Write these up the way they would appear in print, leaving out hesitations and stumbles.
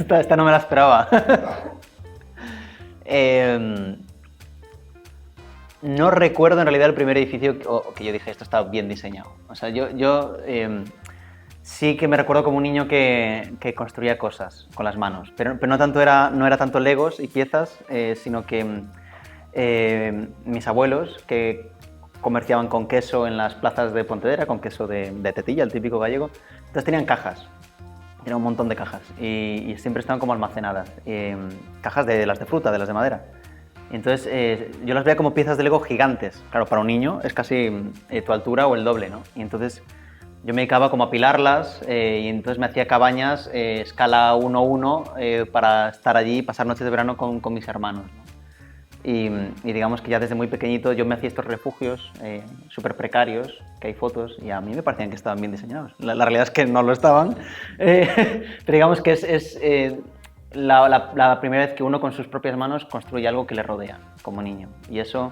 Esta no me la esperaba. No recuerdo en realidad el primer edificio que yo dije, esto está bien diseñado. O sea, yo sí que me recuerdo como un niño que construía cosas con las manos, pero no era tanto legos y piezas, sino que mis abuelos, que comerciaban con queso en las plazas de Pontevedra, con queso de tetilla, el típico gallego, entonces tenían cajas. Era un montón de cajas y siempre estaban como almacenadas. Cajas de las de fruta, de las de madera. Y entonces yo las veía como piezas de Lego gigantes. Claro, para un niño es casi tu altura o el doble, ¿no? Y entonces yo me dedicaba como a apilarlas y entonces me hacía cabañas escala 1:1 para estar allí y pasar noches de verano con mis hermanos, ¿no? Y digamos que ya desde muy pequeñito yo me hacía estos refugios súper precarios, que hay fotos, y a mí me parecían que estaban bien diseñados. La realidad es que no lo estaban, pero digamos que es la primera vez que uno con sus propias manos construye algo que le rodea como niño. Y eso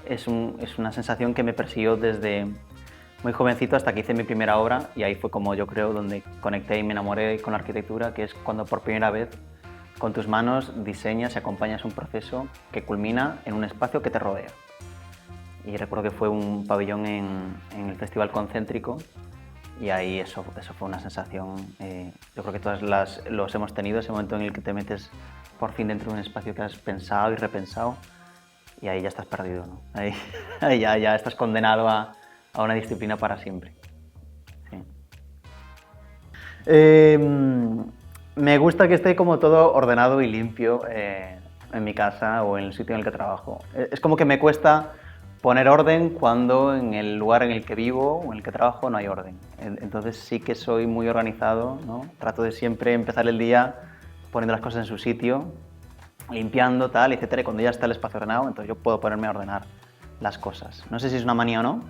es una sensación que me persiguió desde muy jovencito hasta que hice mi primera obra, y ahí fue como yo creo donde conecté y me enamoré con la arquitectura, que es cuando por primera vez con tus manos diseñas y acompañas un proceso que culmina en un espacio que te rodea. Y recuerdo que fue un pabellón en el Festival Concéntrico y ahí eso fue una sensación, yo creo que todas los hemos tenido, ese momento en el que te metes por fin dentro de un espacio que has pensado y repensado y ahí ya estás perdido, ¿no? Ahí ya estás condenado a una disciplina para siempre. Sí. Me gusta que esté como todo ordenado y limpio en mi casa o en el sitio en el que trabajo. Es como que me cuesta poner orden cuando en el lugar en el que vivo o en el que trabajo no hay orden. Entonces sí que soy muy organizado, ¿no? Trato de siempre empezar el día poniendo las cosas en su sitio, limpiando, tal, etcétera, y cuando ya está el espacio ordenado, entonces yo puedo ponerme a ordenar las cosas. No sé si es una manía o no.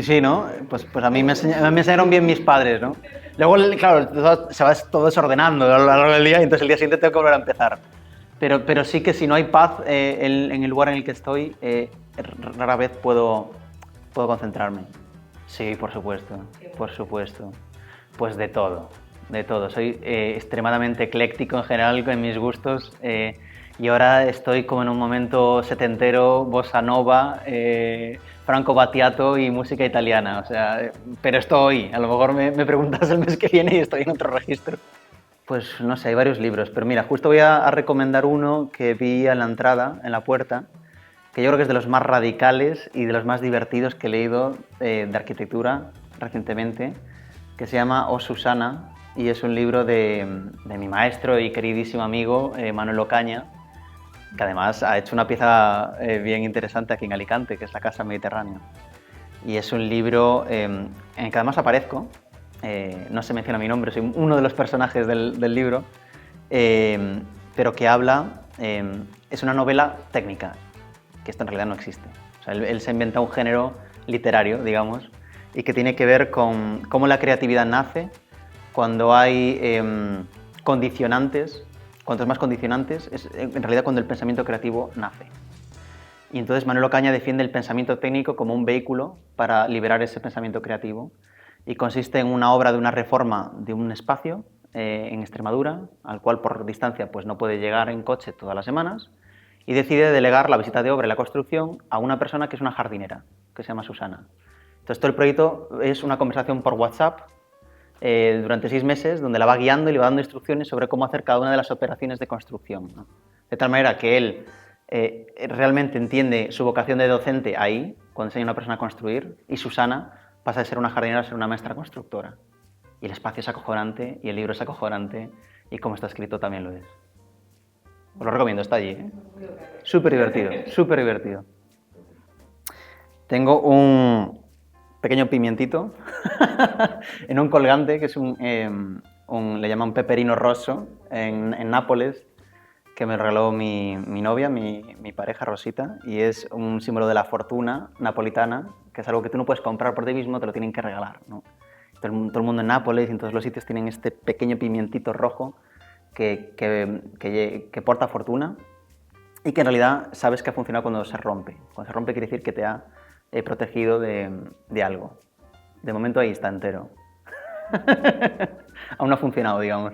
Sí, ¿no? Pues a mí me enseñaron bien mis padres, ¿no? Luego, claro, se va todo desordenando a lo largo del día y entonces el día siguiente tengo que volver a empezar. Pero sí que si no hay paz en el lugar en el que estoy, rara vez puedo concentrarme. Sí, por supuesto, por supuesto. Pues de todo, de todo. Soy extremadamente ecléctico en general en mis gustos y ahora estoy como en un momento setentero, bossa nova, Franco Battiato y música italiana. O sea, pero estoy, a lo mejor me preguntas el mes que viene y estoy en otro registro. Pues no sé, hay varios libros, pero mira, justo voy a recomendar uno que vi a la entrada, en la puerta, que yo creo que es de los más radicales y de los más divertidos que he leído de arquitectura recientemente, que se llama O Susana, y es un libro de mi maestro y queridísimo amigo Manuel Ocaña, que además ha hecho una pieza bien interesante aquí en Alicante, que es la Casa Mediterránea. Y es un libro en el que además aparezco, no se menciona mi nombre, soy uno de los personajes del libro, pero que habla, es una novela técnica, que esto en realidad no existe. O sea, él se inventa un género literario, digamos, y que tiene que ver con cómo la creatividad nace cuando hay condicionantes, cuantos más condicionantes, es en realidad cuando el pensamiento creativo nace. Y entonces Manuel Ocaña defiende el pensamiento técnico como un vehículo para liberar ese pensamiento creativo y consiste en una obra de una reforma de un espacio en Extremadura, al cual por distancia pues no puede llegar en coche todas las semanas, y decide delegar la visita de obra y la construcción a una persona que es una jardinera, que se llama Susana. Entonces todo el proyecto es una conversación por WhatsApp durante 6 meses, donde la va guiando y le va dando instrucciones sobre cómo hacer cada una de las operaciones de construcción, ¿no? De tal manera que él realmente entiende su vocación de docente ahí, cuando enseña a una persona a construir, y Susana pasa de ser una jardinera a ser una maestra constructora. Y el espacio es acojonante, y el libro es acojonante, y como está escrito también lo es. Os lo recomiendo, está allí, ¿eh? Súper divertido, súper divertido. Tengo un pequeño pimientito en un colgante, que es le llaman peperino rosso, en Nápoles, que me regaló mi novia, mi pareja Rosita, y es un símbolo de la fortuna napolitana, que es algo que tú no puedes comprar por ti mismo, te lo tienen que regalar, ¿no? Todo el mundo en Nápoles y en todos los sitios tienen este pequeño pimientito rojo que porta fortuna y que en realidad sabes que ha funcionado cuando se rompe. Cuando se rompe quiere decir que te ha protegido de algo. De momento ahí está entero. Aún no ha funcionado, digamos.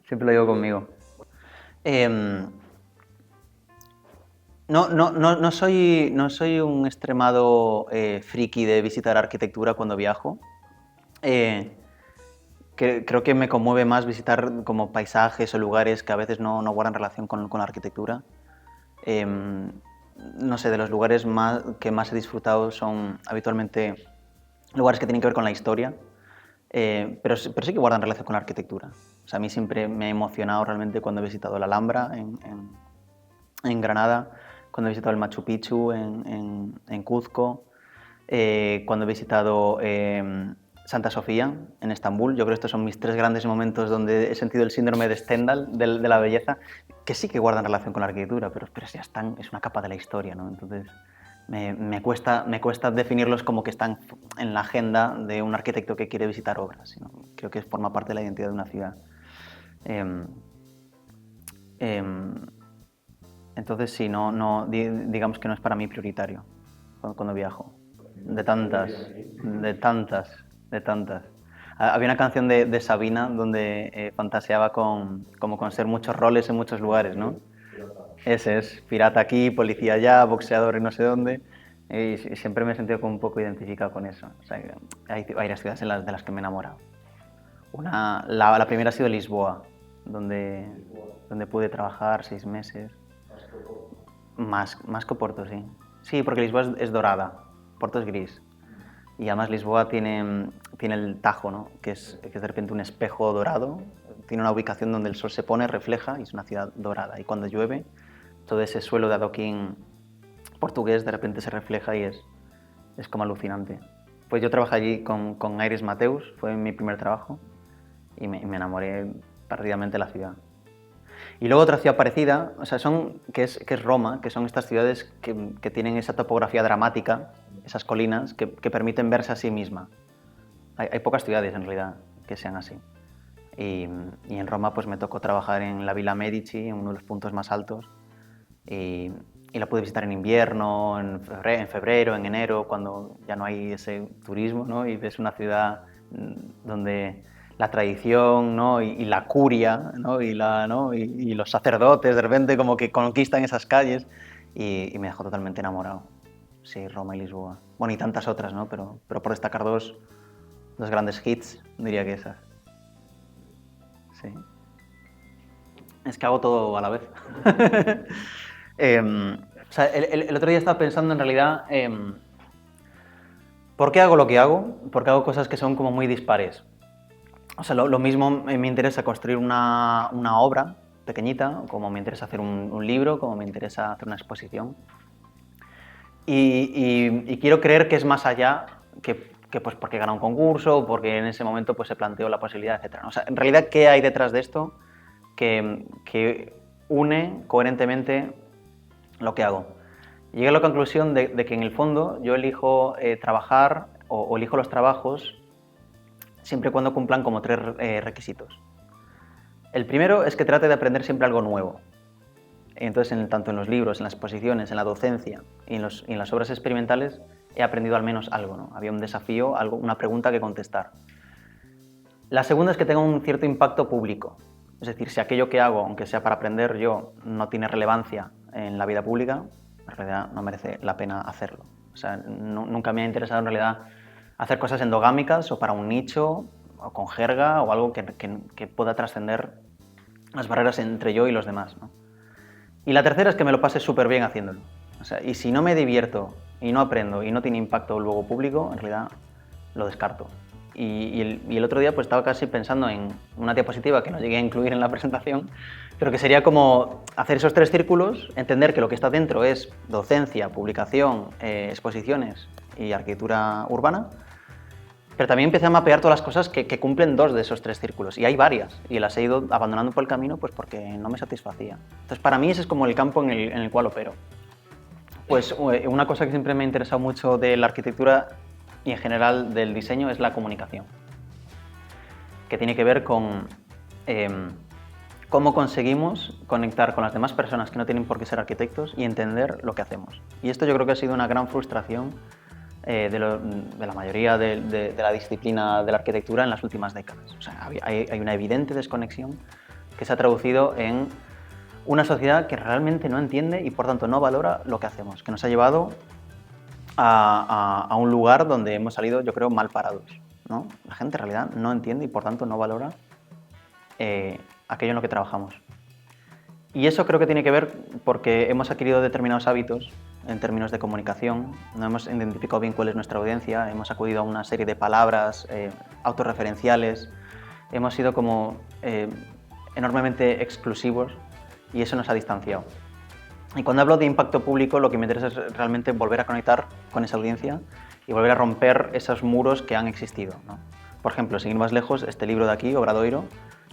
Siempre lo llevo conmigo. No soy un extremado friki de visitar arquitectura cuando viajo. Creo que me conmueve más visitar como paisajes o lugares que a veces no guardan relación con la arquitectura. No sé, de los lugares que más he disfrutado son habitualmente lugares que tienen que ver con la historia, pero sí que guardan relación con la arquitectura. O sea, a mí siempre me ha emocionado realmente cuando he visitado la Alhambra en Granada, cuando he visitado el Machu Picchu en Cuzco, cuando he visitado Santa Sofía en Estambul. Yo creo que estos son mis 3 grandes momentos donde he sentido el síndrome de Stendhal, de la belleza, que sí que guardan relación con la arquitectura, pero ya están, es una capa de la historia, ¿no? Entonces me cuesta definirlos como que están en la agenda de un arquitecto que quiere visitar obras, sino creo que forma parte de la identidad de una ciudad. Entonces sí, digamos que no es para mí prioritario cuando viajo. De tantas. Había una canción de Sabina donde fantaseaba como con ser muchos roles en muchos lugares, ¿no? Ese es, pirata aquí, policía allá, boxeador y no sé dónde. Y siempre me he sentido como un poco identificado con eso. O sea, hay varias ciudades de las que me he enamorado. La primera ha sido Lisboa, donde pude trabajar 6 meses. Más que Porto, sí. Sí, porque Lisboa es dorada, Porto es gris. Y además Lisboa tiene el Tajo, ¿no? que es de repente un espejo dorado. Tiene una ubicación donde el sol se pone, refleja y es una ciudad dorada. Y cuando llueve, todo ese suelo de adoquín portugués de repente se refleja y es como alucinante. Pues yo trabajé allí con Aires Mateus, fue mi primer trabajo y me enamoré perdidamente de la ciudad. Y luego otra ciudad parecida, o sea, que es Roma, que son estas ciudades que tienen esa topografía dramática, esas colinas, que permiten verse a sí misma. Hay pocas ciudades en realidad que sean así. Y en Roma pues me tocó trabajar en la Villa Medici, en uno de los puntos más altos, y la pude visitar en invierno, en febrero, en enero, cuando ya no hay ese turismo, ¿no? Y ves una ciudad donde la tradición, ¿no? y la curia, ¿no? Y los sacerdotes de repente como que conquistan esas calles y me dejó totalmente enamorado. Sí, Roma y Lisboa. Bueno, y tantas otras, ¿no? Pero por destacar dos grandes hits, diría que esas. Sí. Es que hago todo a la vez. O sea, el otro día estaba pensando en realidad ¿por qué hago lo que hago? Porque hago cosas que son como muy dispares. O sea, lo mismo me interesa construir una obra pequeñita, como me interesa hacer un libro, como me interesa hacer una exposición. Y quiero creer que es más allá que pues porque gana un concurso o porque en ese momento pues se planteó la posibilidad, etc. O sea, en realidad, ¿qué hay detrás de esto que une coherentemente lo que hago? Llegué a la conclusión de que en el fondo yo elijo trabajar o elijo los trabajos siempre y cuando cumplan como 3 requisitos. El primero es que trate de aprender siempre algo nuevo. Entonces, tanto en los libros, en las exposiciones, en la docencia y en las obras experimentales he aprendido al menos algo, ¿no? Había un desafío, una pregunta que contestar. La segunda es que tenga un cierto impacto público. Es decir, si aquello que hago, aunque sea para aprender yo, no tiene relevancia en la vida pública, en realidad no merece la pena hacerlo. O sea, nunca me ha interesado en realidad hacer cosas endogámicas o para un nicho o con jerga o algo que pueda trascender las barreras entre yo y los demás, ¿no? Y la tercera es que me lo pase súper bien haciéndolo. O sea, y si no me divierto y no aprendo y no tiene impacto luego público, en realidad lo descarto. Y el otro día pues estaba casi pensando en una diapositiva que no llegué a incluir en la presentación, pero que sería como hacer esos 3 círculos, entender que lo que está dentro es docencia, publicación, exposiciones y arquitectura urbana, pero también empecé a mapear todas las cosas que cumplen 2 de esos 3 círculos, y hay varias, y las he ido abandonando por el camino pues porque no me satisfacía. Entonces para mí ese es como el campo en el cual opero. Pues una cosa que siempre me ha interesado mucho de la arquitectura y en general del diseño es la comunicación, que tiene que ver con cómo conseguimos conectar con las demás personas que no tienen por qué ser arquitectos y entender lo que hacemos. Y esto yo creo que ha sido una gran frustración de la mayoría de la disciplina de la arquitectura en las últimas décadas. O sea, hay una evidente desconexión que se ha traducido en una sociedad que realmente no entiende y por tanto no valora lo que hacemos, que nos ha llevado a un lugar donde hemos salido, yo creo, mal parados, ¿no? La gente en realidad no entiende y por tanto no valora aquello en lo que trabajamos. Y eso creo que tiene que ver porque hemos adquirido determinados hábitos en términos de comunicación, no hemos identificado bien cuál es nuestra audiencia, hemos acudido a una serie de palabras autorreferenciales, hemos sido como enormemente exclusivos y eso nos ha distanciado. Y cuando hablo de impacto público, lo que me interesa es realmente volver a conectar con esa audiencia y volver a romper esos muros que han existido, ¿no? Por ejemplo, sin ir más lejos, este libro de aquí, Obradoiro,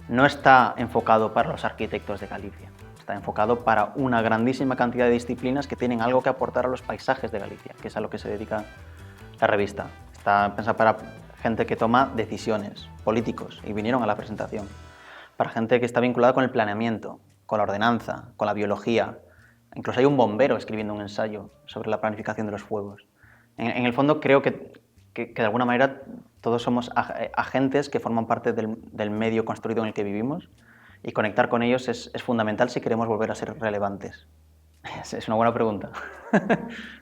no está enfocado para los arquitectos de Galicia, está enfocado para una grandísima cantidad de disciplinas que tienen algo que aportar a los paisajes de Galicia, que es a lo que se dedica la revista. Está pensado para gente que toma decisiones, políticos, y vinieron a la presentación, para gente que está vinculada con el planeamiento, con la ordenanza, con la biología. Incluso hay un bombero escribiendo un ensayo sobre la planificación de los fuegos. En el fondo creo que de alguna manera todos somos agentes que forman parte del medio construido en el que vivimos y conectar con ellos es fundamental si queremos volver a ser relevantes. Es una buena pregunta.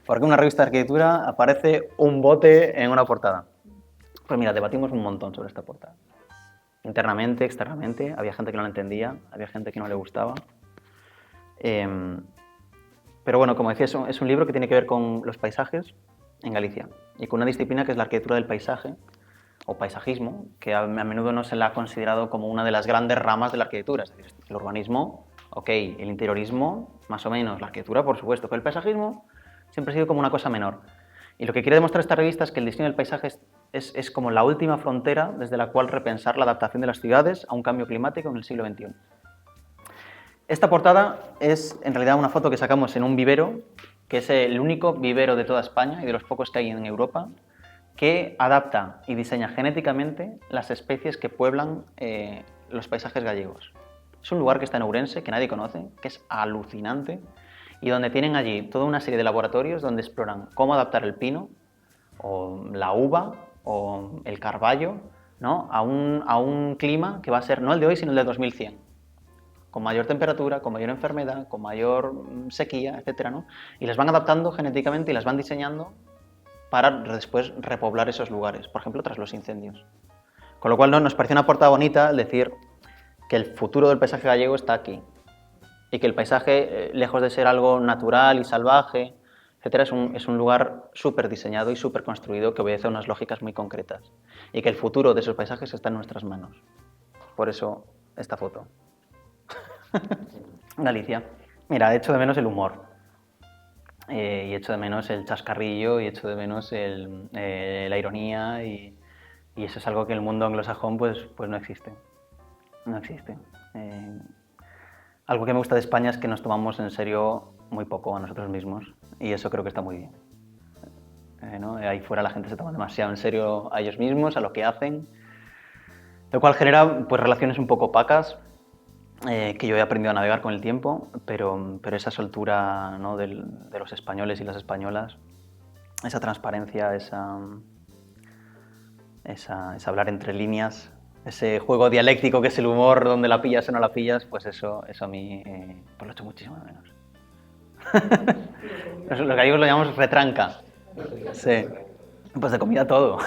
¿Por qué en una revista de arquitectura aparece un bote en una portada? Pues mira, debatimos un montón sobre esta portada. Internamente, externamente, había gente que no lo entendía, había gente que no le gustaba. Pero bueno, como decía, es un libro que tiene que ver con los paisajes en Galicia y con una disciplina que es la arquitectura del paisaje o paisajismo, que a menudo no se la ha considerado como una de las grandes ramas de la arquitectura. Es decir, el urbanismo, ok, el interiorismo, más o menos, la arquitectura, por supuesto, pero el paisajismo siempre ha sido como una cosa menor. Y lo que quiere demostrar esta revista es que el diseño del paisaje es como la última frontera desde la cual repensar la adaptación de las ciudades a un cambio climático en el siglo XXI. Esta portada es en realidad una foto que sacamos en un vivero, que es el único vivero de toda España y de los pocos que hay en Europa, que adapta y diseña genéticamente las especies que pueblan los paisajes gallegos. Es un lugar que está en Ourense, que nadie conoce, que es alucinante, y donde tienen allí toda una serie de laboratorios donde exploran cómo adaptar el pino, o la uva, o el carballo, ¿no? a un clima que va a ser no el de hoy, sino el de 2100. Con mayor temperatura, con mayor enfermedad, con mayor sequía, etc., ¿no? Y las van adaptando genéticamente y las van diseñando para después repoblar esos lugares, por ejemplo, tras los incendios. Con lo cual nos pareció una portada bonita el decir que el futuro del paisaje gallego está aquí y que el paisaje, lejos de ser algo natural y salvaje, etc., es un lugar súper diseñado y súper construido que obedece a unas lógicas muy concretas y que el futuro de esos paisajes está en nuestras manos. Por eso esta foto. Galicia. Mira, echo de menos el humor. Y echo de menos el chascarrillo y echo de menos la ironía y eso es algo que en el mundo anglosajón pues no existe. No existe. Algo que me gusta de España es que nos tomamos en serio muy poco a nosotros mismos y eso creo que está muy bien. ¿No? Ahí fuera la gente se toma demasiado en serio a ellos mismos, a lo que hacen, lo cual genera pues relaciones un poco opacas, que yo he aprendido a navegar con el tiempo, pero esa soltura, ¿no? de los españoles y las españolas, esa transparencia, esa hablar entre líneas, ese juego dialéctico que es el humor, donde la pillas o no la pillas, pues eso a mí pues lo echo muchísimo de menos. Los gallegos lo llamamos retranca. Sí. Pues de comida todo.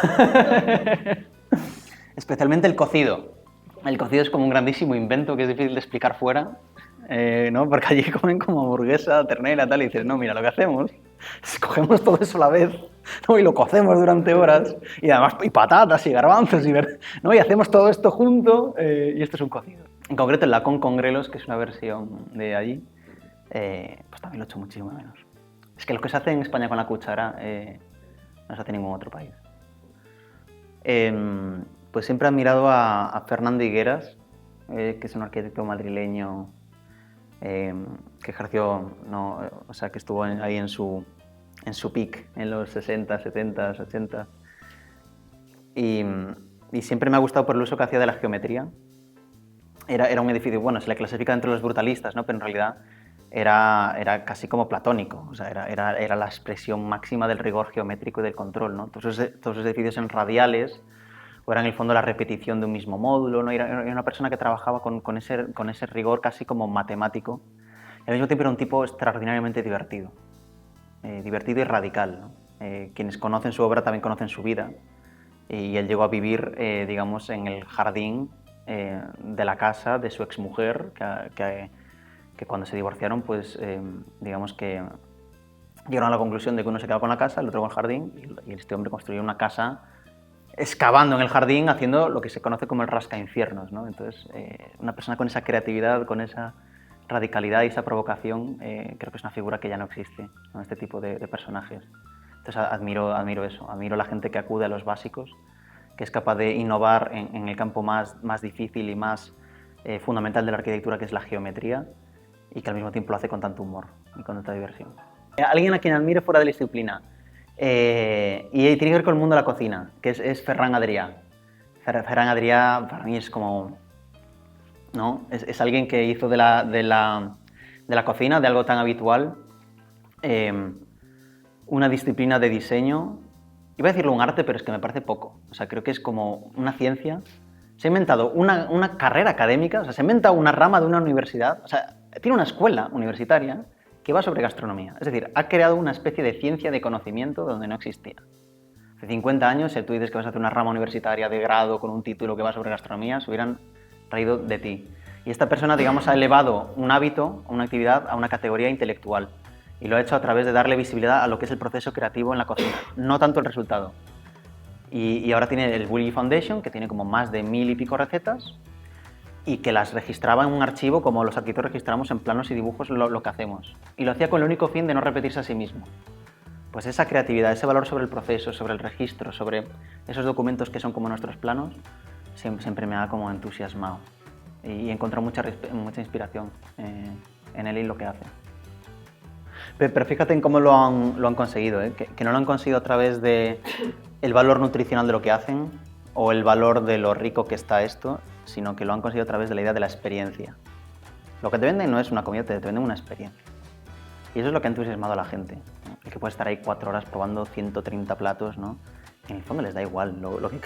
Especialmente el cocido. El cocido es como un grandísimo invento que es difícil de explicar fuera, ¿no? Porque allí comen como hamburguesa, ternera, tal, y dices, no, mira, lo que hacemos es cogemos todo eso a la vez, ¿no? Y lo cocemos durante horas, y además y patatas y garbanzos, ¿no? Y hacemos todo esto junto, y esto es un cocido. En concreto el lacón con grelos, que es una versión de allí, pues también lo echo muchísimo menos. Es que lo que se hace en España con la cuchara no se hace en ningún otro país. Pues siempre he admirado a Fernando Higueras, que es un arquitecto madrileño que ejerció, ¿no? O sea, que estuvo ahí en su peak en los 60, 70, 80. Y siempre me ha gustado por el uso que hacía de la geometría. Era un edificio, bueno, se le clasifica entre los brutalistas, ¿no? Pero en realidad era casi como platónico, o sea, era la expresión máxima del rigor geométrico y del control, ¿no? Todos esos edificios en radiales, o era en el fondo la repetición de un mismo módulo, ¿no? Era una persona que trabajaba con ese rigor casi como matemático, y al mismo tiempo era un tipo extraordinariamente divertido, divertido y radical, ¿no? Quienes conocen su obra también conocen su vida, y él llegó a vivir, digamos, en el jardín de la casa de su exmujer, que cuando se divorciaron, pues digamos que llegaron a la conclusión de que uno se quedaba con la casa, el otro con el jardín, y este hombre construyó una casa excavando en el jardín, haciendo lo que se conoce como el rascainfiernos, ¿no? Entonces, una persona con esa creatividad, con esa radicalidad y esa provocación, creo que es una figura que ya no existe, ¿no? Este tipo de personajes. Entonces, admiro eso, admiro la gente que acude a los básicos, que es capaz de innovar en el campo más difícil y más fundamental de la arquitectura, que es la geometría, y que al mismo tiempo lo hace con tanto humor y con tanta diversión. Alguien a quien admire fuera de la disciplina, y tiene que ver con el mundo de la cocina, que es Ferran Adrià. Ferran Adrià para mí es como, ¿no? Es alguien que hizo de la cocina, de algo tan habitual, una disciplina de diseño. Iba a decirlo un arte, pero es que me parece poco. O sea, creo que es como una ciencia. Se ha inventado una carrera académica, o sea, se ha inventado una rama de una universidad, o sea, tiene una escuela universitaria que va sobre gastronomía. Es decir, ha creado una especie de ciencia de conocimiento donde no existía. Hace 50 años, si tú dices que vas a hacer una rama universitaria de grado con un título que va sobre gastronomía, se hubieran reído de ti. Y esta persona, digamos, ha elevado un hábito, una actividad, a una categoría intelectual. Y lo ha hecho a través de darle visibilidad a lo que es el proceso creativo en la cocina, no tanto el resultado. Y ahora tiene el Willy Foundation, que tiene como más de 1000 y pico recetas, y que las registraba en un archivo como los arquitectos registramos en planos y dibujos lo que hacemos. Y lo hacía con el único fin de no repetirse a sí mismo. Pues esa creatividad, ese valor sobre el proceso, sobre el registro, sobre esos documentos que son como nuestros planos, siempre me ha como entusiasmado. Y he encontrado mucha inspiración en él y lo que hace. Pero fíjate en cómo lo han conseguido, ¿eh? Que no lo han conseguido a través de el valor nutricional de lo que hacen o el valor de lo rico que está esto, sino que lo han conseguido a través de la idea de la experiencia. Lo que te venden no es una comida, te venden una experiencia. Y eso es lo que ha entusiasmado a la gente, ¿no? El que puede estar ahí 4 horas probando 130 platos, ¿no? En el fondo les da igual lo que,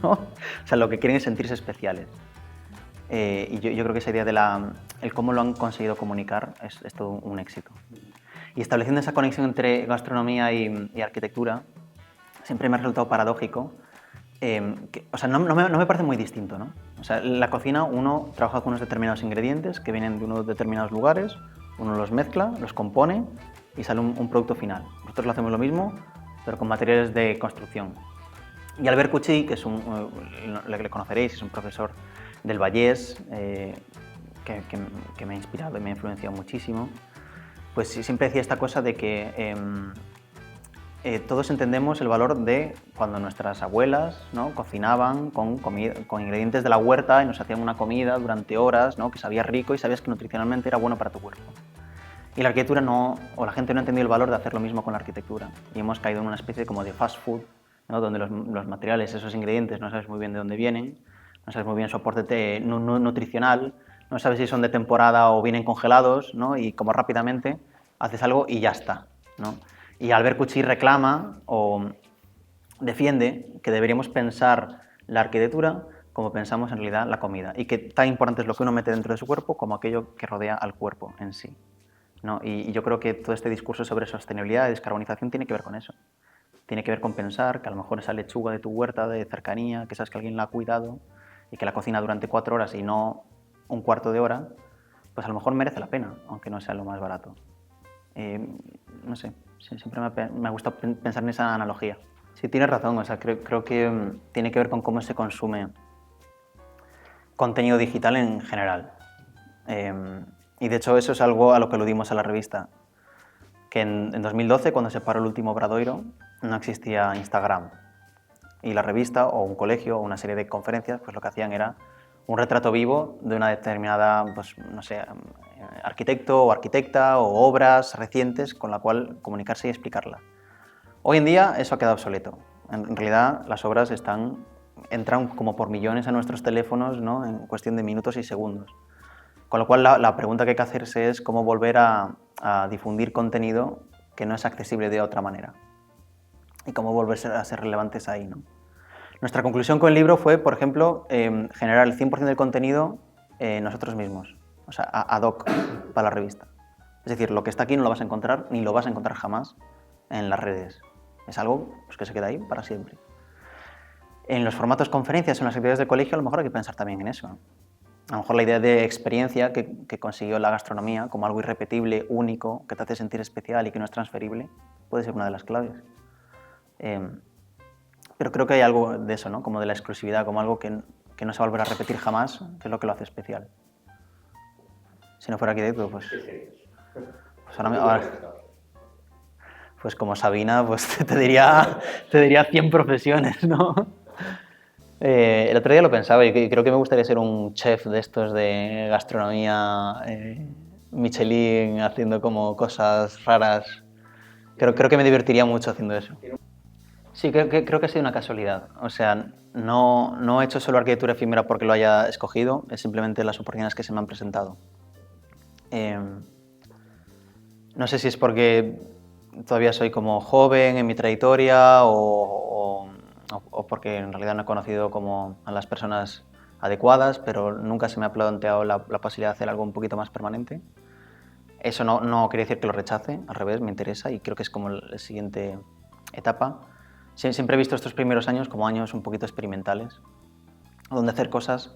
¿no? O sea, lo que quieren es sentirse especiales. Y yo creo que esa idea de el cómo lo han conseguido comunicar es todo un éxito. Y estableciendo esa conexión entre gastronomía y arquitectura, siempre me ha resultado paradójico. O sea, no me parece muy distinto, ¿no? O sea, en la cocina uno trabaja con unos determinados ingredientes que vienen de unos determinados lugares, uno los mezcla, los compone y sale un producto final. Nosotros lo hacemos lo mismo, pero con materiales de construcción. Y Albert Cuchy, que es le conoceréis, es un profesor del Vallès, que me ha inspirado y me ha influenciado muchísimo, pues siempre decía esta cosa de que todos entendemos el valor de cuando nuestras abuelas, ¿no?, cocinaban con ingredientes de la huerta y nos hacían una comida durante horas, ¿no?, que sabía rico y sabías que nutricionalmente era bueno para tu cuerpo. Y la arquitectura no, o la gente no ha entendido el valor de hacer lo mismo con la arquitectura. Y hemos caído en una especie como de fast food, ¿no?, donde los materiales, esos ingredientes, no sabes muy bien de dónde vienen, no sabes muy bien su aporte nutricional, no sabes si son de temporada o vienen congelados, ¿no?, y como rápidamente haces algo y ya está, ¿no? Y Albert Cuchy reclama o defiende que deberíamos pensar la arquitectura como pensamos en realidad la comida, y que tan importante es lo que uno mete dentro de su cuerpo como aquello que rodea al cuerpo en sí, ¿no? Y yo creo que todo este discurso sobre sostenibilidad y descarbonización tiene que ver con eso. Tiene que ver con pensar que a lo mejor esa lechuga de tu huerta de cercanía, que sabes que alguien la ha cuidado y que la cocina durante 4 horas y no un cuarto de hora, pues a lo mejor merece la pena, aunque no sea lo más barato. No sé, siempre me ha gustado pensar en esa analogía. Sí, tienes razón, o sea, creo que tiene que ver con cómo se consume contenido digital en general. Y de hecho eso es algo a lo que aludimos a la revista, que en 2012, cuando se paró el último Obradoiro, no existía Instagram. Y la revista, o un colegio, o una serie de conferencias, pues lo que hacían era un retrato vivo de una determinada, pues, no sé, arquitecto o arquitecta o obras recientes con la cual comunicarse y explicarla. Hoy en día eso ha quedado obsoleto. En realidad las obras entran como por millones a nuestros teléfonos, ¿no?, en cuestión de minutos y segundos. Con lo cual la pregunta que hay que hacerse es cómo volver a difundir contenido que no es accesible de otra manera y cómo volver a ser relevantes ahí, ¿no? Nuestra conclusión con el libro fue, por ejemplo, generar el 100% del contenido nosotros mismos, o sea, ad hoc para la revista. Es decir, lo que está aquí no lo vas a encontrar, ni lo vas a encontrar jamás en las redes. Es algo pues, que se queda ahí para siempre. En los formatos conferencias, en las actividades de colegio, a lo mejor hay que pensar también en eso, ¿no? A lo mejor la idea de experiencia que consiguió la gastronomía como algo irrepetible, único, que te hace sentir especial y que no es transferible, puede ser una de las claves. Pero creo que hay algo de eso, ¿no? Como de la exclusividad, como algo que no se va a volver a repetir jamás, que es lo que lo hace especial. Si no fuera arquitecto, pues ahora pues como Sabina, pues te diría 100 profesiones, ¿no? El otro día lo pensaba y creo que me gustaría ser un chef de estos de gastronomía, Michelin, haciendo como cosas raras. Creo que me divertiría mucho haciendo eso. Sí, creo que ha sido una casualidad. O sea, no he hecho solo arquitectura efímera porque lo haya escogido, es simplemente las oportunidades que se me han presentado. No sé si es porque todavía soy como joven en mi trayectoria o porque en realidad no he conocido como a las personas adecuadas, pero nunca se me ha planteado la posibilidad de hacer algo un poquito más permanente. Eso no quiere decir que lo rechace, al revés, me interesa y creo que es como la siguiente etapa. Siempre he visto estos primeros años como años un poquito experimentales, donde hacer cosas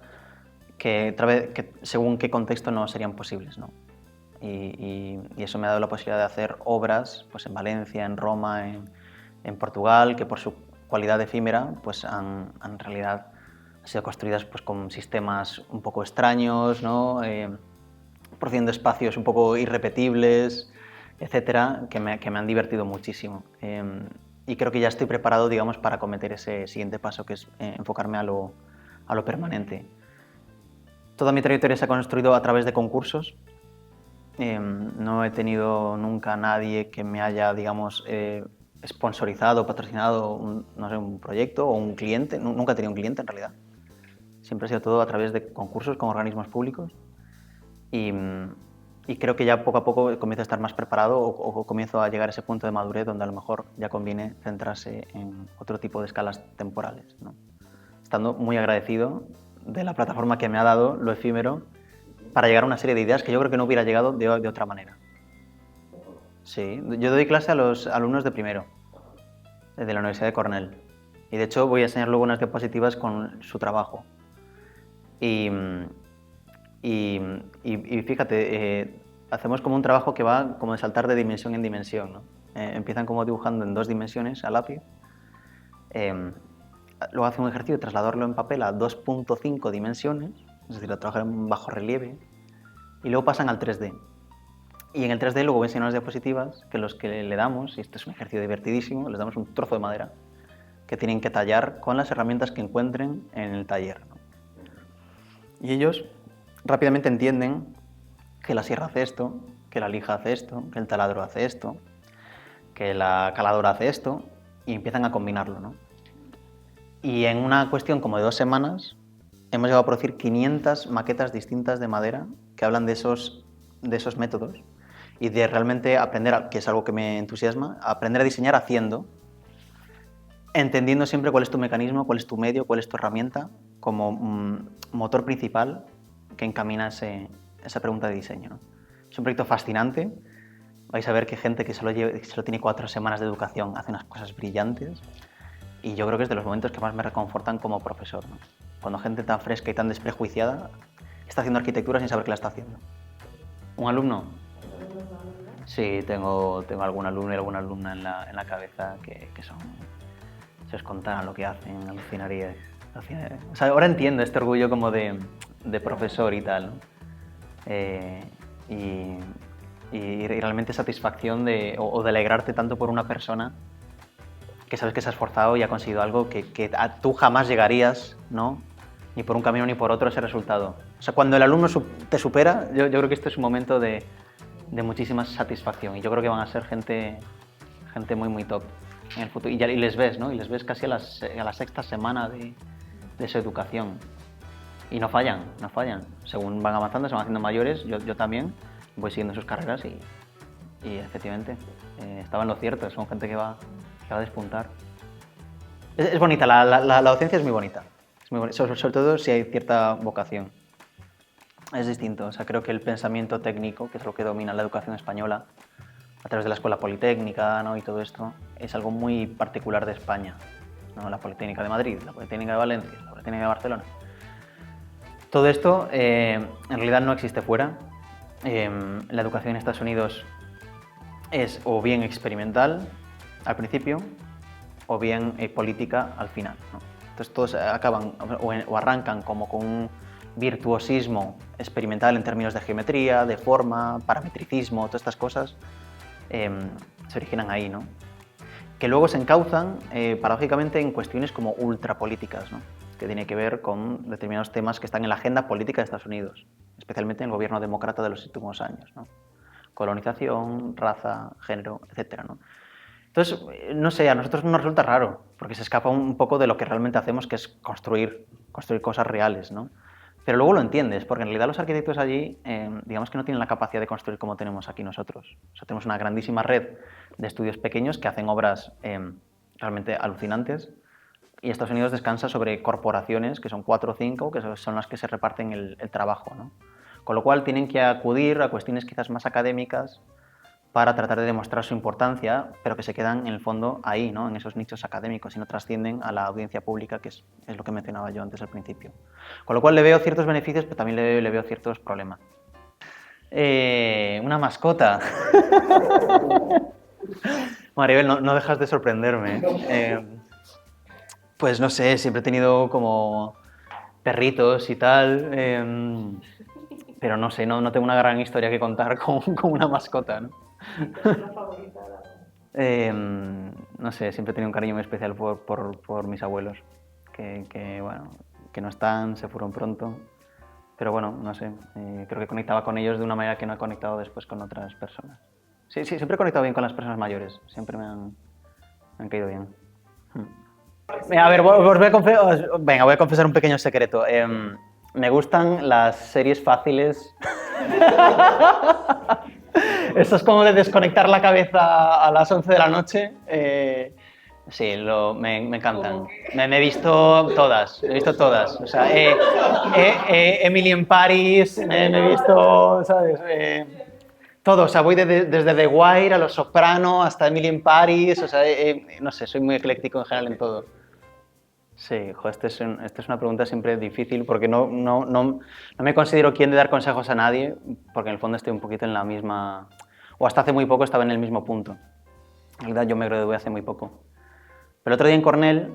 que según qué contexto no serían posibles, ¿no? Y eso me ha dado la posibilidad de hacer obras pues, en Valencia, en Roma, en Portugal, que por su cualidad efímera pues, han en realidad sido construidas pues, con sistemas un poco extraños, ¿no? Produciendo espacios un poco irrepetibles, etcétera, que me han divertido muchísimo. Y creo que ya estoy preparado, digamos, para cometer ese siguiente paso, que es enfocarme a lo permanente. Toda mi trayectoria se ha construido a través de concursos. No he tenido nunca a nadie que me haya, digamos, sponsorizado, patrocinado un proyecto o un cliente. Nunca he tenido un cliente, en realidad. Siempre ha sido todo a través de concursos con organismos públicos. Y creo que ya poco a poco comienzo a estar más preparado o comienzo a llegar a ese punto de madurez donde a lo mejor ya conviene centrarse en otro tipo de escalas temporales, ¿no? Estando muy agradecido de la plataforma que me ha dado lo efímero para llegar a una serie de ideas que yo creo que no hubiera llegado de otra manera. Sí, yo doy clase a los alumnos de primero, de la Universidad de Cornell. Y de hecho voy a enseñar luego unas diapositivas con su trabajo. Y fíjate, hacemos como un trabajo que va como de saltar de dimensión en dimensión, ¿no? Empiezan como dibujando en 2 dimensiones a lápiz. Luego hacen un ejercicio de trasladarlo en papel a 2.5 dimensiones, es decir, a trabajar en bajo relieve. Y luego pasan al 3D. Y en el 3D luego ven unas diapositivas que los que le damos, y esto es un ejercicio divertidísimo, les damos un trozo de madera que tienen que tallar con las herramientas que encuentren en el taller, ¿no? Y ellos rápidamente entienden que la sierra hace esto, que la lija hace esto, que el taladro hace esto, que la caladora hace esto, y empiezan a combinarlo, ¿no? Y en una cuestión como de 2 semanas hemos llegado a producir 500 maquetas distintas de madera que hablan de esos métodos y de realmente aprender, que es algo que me entusiasma, aprender a diseñar haciendo, entendiendo siempre cuál es tu mecanismo, cuál es tu medio, cuál es tu herramienta como motor principal que encamina esa pregunta de diseño, ¿no? Es un proyecto fascinante. Vais a ver que gente que solo tiene 4 semanas de educación hace unas cosas brillantes y yo creo que es de los momentos que más me reconfortan como profesor, ¿no? Cuando gente tan fresca y tan desprejuiciada está haciendo arquitectura sin saber que la está haciendo. ¿Un alumno? Sí, tengo algún alumno y alguna alumna en la cabeza que son... Si os contaran lo que hacen, alucinaríais. O sea, ahora entiendo este orgullo como de profesor y tal, ¿no? Y realmente satisfacción de alegrarte tanto por una persona que sabes que se ha esforzado y ha conseguido algo que tú jamás llegarías, ¿no? Ni por un camino ni por otro ese resultado. O sea, cuando el alumno te supera, yo creo que esto es un momento de muchísima satisfacción y yo creo que van a ser gente muy, muy top en el futuro. Y les ves, ¿no? Y les ves casi a la 6ª semana de su educación. Y no fallan, no fallan. Según van avanzando, se van haciendo mayores, yo también voy siguiendo sus carreras y efectivamente estaba en lo cierto, son gente que va a despuntar. Es bonita, la docencia es muy bonita, sobre todo si hay cierta vocación. Es distinto, o sea, creo que el pensamiento técnico, que es lo que domina la educación española, a través de la Escuela Politécnica, ¿no? Y todo esto, es algo muy particular de España, ¿no? La Politécnica de Madrid, la Politécnica de Valencia, la Politécnica de Barcelona. Todo esto en realidad no existe fuera. La educación en Estados Unidos es o bien experimental al principio o bien política al final, ¿no? Entonces todos acaban o arrancan como con un virtuosismo experimental en términos de geometría, de forma, parametricismo, todas estas cosas se originan ahí, ¿no? Que luego se encauzan paradójicamente en cuestiones como ultrapolíticas, ¿no? Que tiene que ver con determinados temas que están en la agenda política de Estados Unidos, especialmente en el gobierno demócrata de los últimos años, ¿no? Colonización, raza, género, etc., ¿no? Entonces, no sé, a nosotros nos resulta raro, porque se escapa un poco de lo que realmente hacemos, que es construir cosas reales, ¿no? Pero luego lo entiendes, porque en realidad los arquitectos allí, digamos que no tienen la capacidad de construir como tenemos aquí nosotros. O sea, tenemos una grandísima red de estudios pequeños que hacen obras realmente alucinantes, y Estados Unidos descansa sobre corporaciones, que son 4 o 5, que son las que se reparten el trabajo, ¿no? Con lo cual tienen que acudir a cuestiones quizás más académicas para tratar de demostrar su importancia, pero que se quedan en el fondo ahí, ¿no? En esos nichos académicos y no trascienden a la audiencia pública, que es lo que mencionaba yo antes al principio. Con lo cual le veo ciertos beneficios, pero también le veo ciertos problemas. Una mascota. Maribel, no dejas de sorprenderme. Pues no sé, siempre he tenido como perritos y tal, pero no sé, no tengo una gran historia que contar con una mascota, ¿no? No sé, siempre he tenido un cariño muy especial por mis abuelos, bueno, que no están, se fueron pronto, pero bueno, no sé, creo que conectaba con ellos de una manera que no he conectado después con otras personas. Sí, siempre he conectado bien con las personas mayores, siempre me han caído bien. A ver, venga, voy a confesar un pequeño secreto. Me gustan las series fáciles. Esto es como de desconectar la cabeza a las 11 de la noche. Sí, me encantan. Me he visto todas, O sea, Emily in Paris, me he visto, ¿sabes? Todo, o sea, voy desde The Wire a Los Soprano hasta Emily in Paris, o sea, no sé, soy muy ecléctico en general en todo. Sí, jo, esta es una pregunta siempre difícil porque no me considero quien de dar consejos a nadie, porque en el fondo estoy un poquito en la misma, o hasta hace muy poco estaba en el mismo punto. En realidad yo me gradué hace muy poco. Pero el otro día en Cornell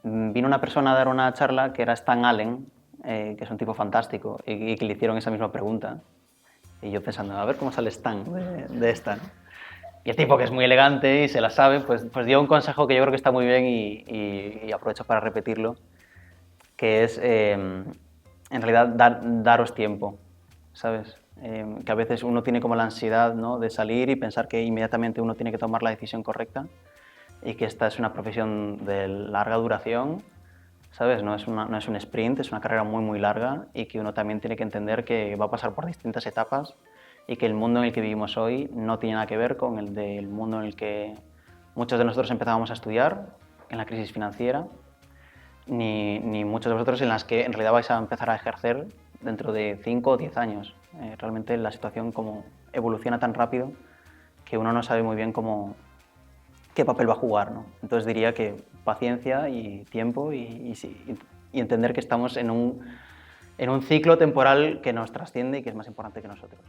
vino una persona a dar una charla que era Stan Allen, que es un tipo fantástico, y que le hicieron esa misma pregunta. Y yo pensando, a ver cómo sale Stan de esta, ¿no? Y el tipo, que es muy elegante y se la sabe, pues dio un consejo que yo creo que está muy bien y aprovecho para repetirlo, que es, en realidad, daros tiempo, ¿sabes? Que a veces uno tiene como la ansiedad, ¿no?, de salir y pensar que inmediatamente uno tiene que tomar la decisión correcta y que esta es una profesión de larga duración, ¿sabes? No es un sprint, es una carrera muy, muy larga y que uno también tiene que entender que va a pasar por distintas etapas y que el mundo en el que vivimos hoy no tiene nada que ver con el del mundo en el que muchos de nosotros empezábamos a estudiar, en la crisis financiera, ni muchos de vosotros en las que en realidad vais a empezar a ejercer dentro de 5 o 10 años. Realmente la situación como evoluciona tan rápido que uno no sabe muy bien qué papel va a jugar, ¿no? Entonces diría que paciencia y tiempo y entender que estamos en un ciclo temporal que nos trasciende y que es más importante que nosotros.